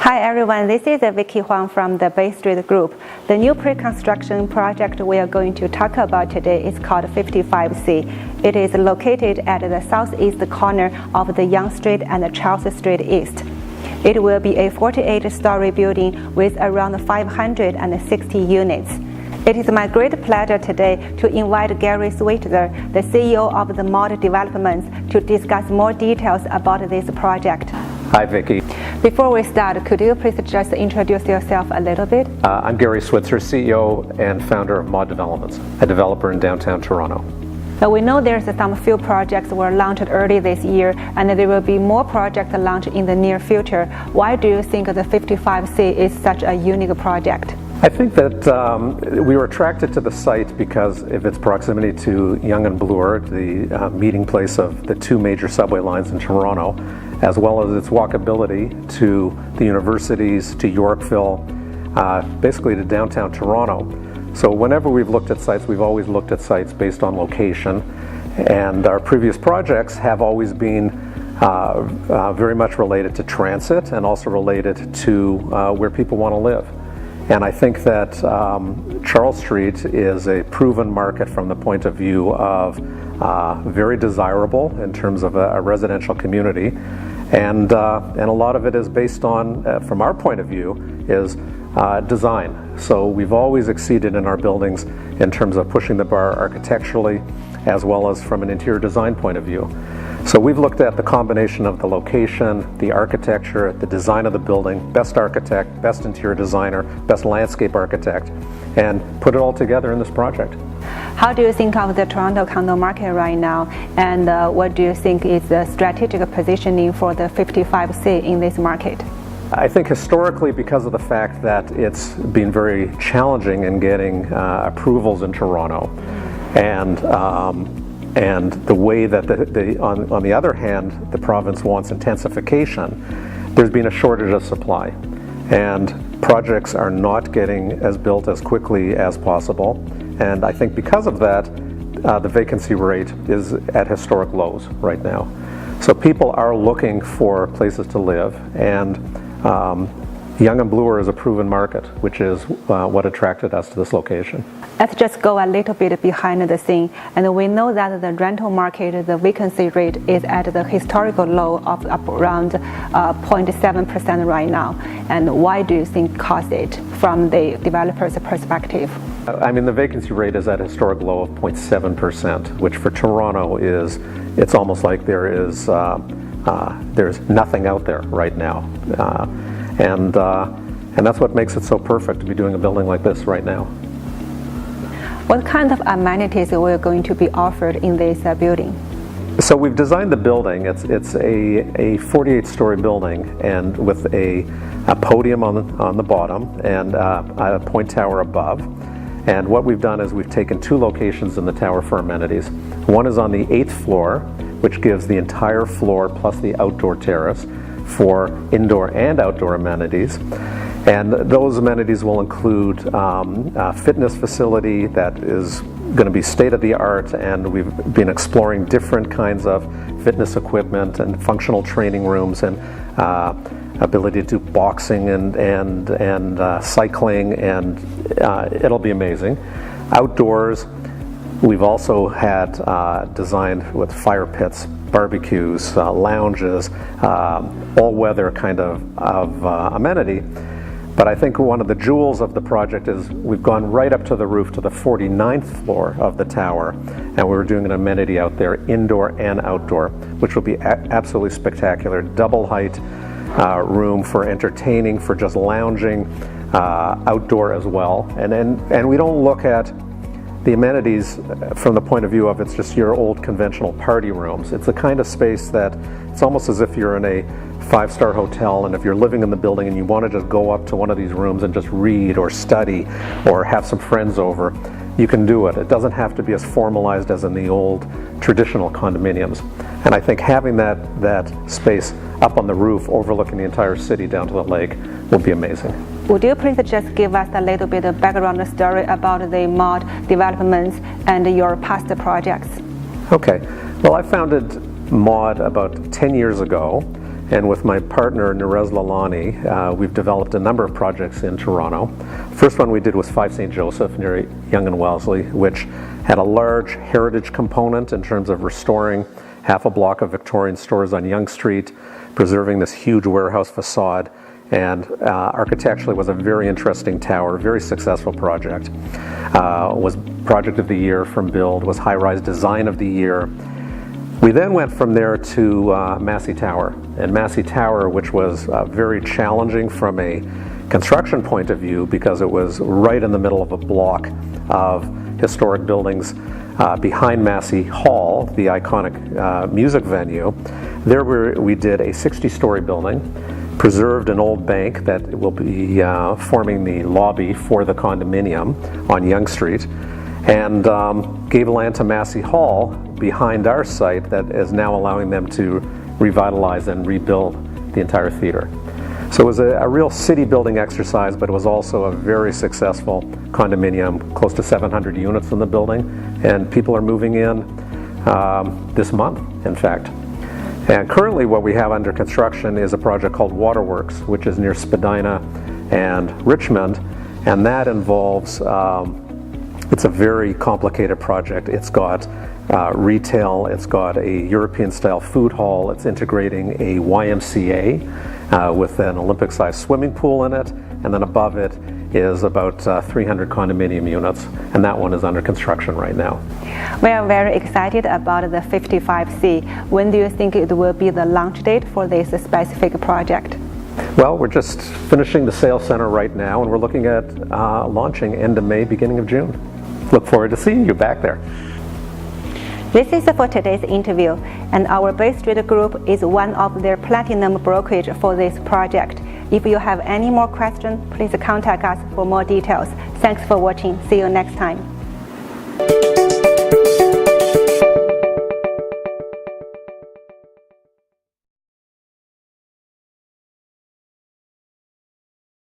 Hi everyone, this is Vicky Huang from the Bay Street Group. The new pre-construction project we are going to talk about today is called 55C. It is located at the southeast corner of the Yonge Street and the Charles Street East. It will be a 48-story building with around 560 units. It is my great pleasure today to invite Gary Switzer, the CEO of the Mod Developments, to discuss more details about this project. Hi, Vicky. Before we start, could you please just introduce yourself a little bit? I'm Gary Switzer, CEO and founder of Mod Developments, a developer in downtown Toronto. We know there's some few projects were launched early this year, and there will be more projects launched in the near future. Why do you think the 55C is such a unique project? I think that we were attracted to the site because of its proximity to Yonge and Bloor, the meeting place of the two major subway lines in Toronto, as well as its walkability to the universities, to Yorkville, basically to downtown Toronto. So whenever we've looked at sites, we've always looked at sites based on location, and our previous projects have always been very much related to transit and also related to where people want to live. And I think that Charles Street is a proven market from the point of view of very desirable in terms of a residential community, and a lot of it is based on, from our point of view, is design. So we've always exceeded in our buildings in terms of pushing the bar architecturally as well as from an interior design point of view. So we've looked at the combination of the location, the architecture, the design of the building, best architect, best interior designer, best landscape architect, and put it all together in this project. How do you think of the Toronto condo market right now, and what do you think is the strategic positioning for the 55C in this market? I think historically, because of the fact that it's been very challenging in getting approvals in Toronto, and the way that on the other hand, the province wants intensification, there's been a shortage of supply. And projects are not getting as built as quickly as possible. And I think because of that, the vacancy rate is at historic lows right now. So people are looking for places to live, and Yonge and Bloor is a proven market, which is what attracted us to this location. Let's just go a little bit behind the scene, and we know that the rental market, the vacancy rate is at the historical low of around 0.7% right now. And why do you think caused it from the developer's perspective? I mean, the vacancy rate is at a historic low of 0.7%, which for Toronto it's almost like there's nothing out there right now. And that's what makes it so perfect to be doing a building like this right now. What kind of amenities are going to be offered in this building? So we've designed the building. It's a 48-story building, and with a podium on the bottom and a point tower above. And what we've done is we've taken two locations in the tower for amenities. One is on the 8th floor, which gives the entire floor plus the outdoor terrace for indoor and outdoor amenities. And those amenities will include a fitness facility that is going to be state-of-the-art, and we've been exploring different kinds of fitness equipment and functional training rooms, and ability to do boxing and cycling, and it'll be amazing. Outdoors, we've also had designed with fire pits, barbecues, lounges, all-weather kind of amenity. But I think one of the jewels of the project is we've gone right up to the roof to the 49th floor of the tower, and we're doing an amenity out there, indoor and outdoor, which will be absolutely spectacular. Double height room for entertaining, for just lounging, outdoor as well. And we don't look at the amenities from the point of view of it's just your old conventional party rooms. It's a kind of space that it's almost as if you're in a 5-star hotel, and if you're living in the building and you want to just go up to one of these rooms and just read or study or have some friends over, you can do it. It doesn't have to be as formalized as in the old traditional condominiums. And I think having that space up on the roof overlooking the entire city down to the lake will be amazing. Would you please just give us a little bit of background story about the Mod Developments and your past projects? Okay. Well, I founded Mod about 10 years ago, and with my partner Nerez Lalani, we've developed a number of projects in Toronto. First one we did was 5 St. Joseph near Yonge and Wellesley, which had a large heritage component in terms of restoring half a block of Victorian stores on Yonge Street, preserving this huge warehouse facade, and architecturally was a very interesting tower, very successful project. Was Project of the Year from Build, was High Rise Design of the Year. We then went from there to Massey Tower, and Massey Tower, which was very challenging from a construction point of view because it was right in the middle of a block of historic buildings behind Massey Hall, the iconic music venue. There we did a 60-story building, preserved an old bank that will be forming the lobby for the condominium on Yonge Street, and gave land to Massey Hall behind our site that is now allowing them to revitalize and rebuild the entire theater. So it was a real city building exercise, but it was also a very successful condominium, close to 700 units in the building, and people are moving in this month, in fact. And currently what we have under construction is a project called Waterworks, which is near Spadina and Richmond, and that involves, it's a very complicated project. It's got retail, it's got a European-style food hall, it's integrating a YMCA with an Olympic-sized swimming pool in it, and then above it is about 300 condominium units, and that one is under construction right now. We are very excited about the 55C. When do you think it will be the launch date for this specific project? Well, we're just finishing the sales center right now, and we're looking at launching end of May, beginning of June. Look forward to seeing you back there. This is for today's interview, and our Bay Street Group is one of their platinum brokerage for this project. If you have any more questions, please contact us for more details. Thanks for watching. See you next time.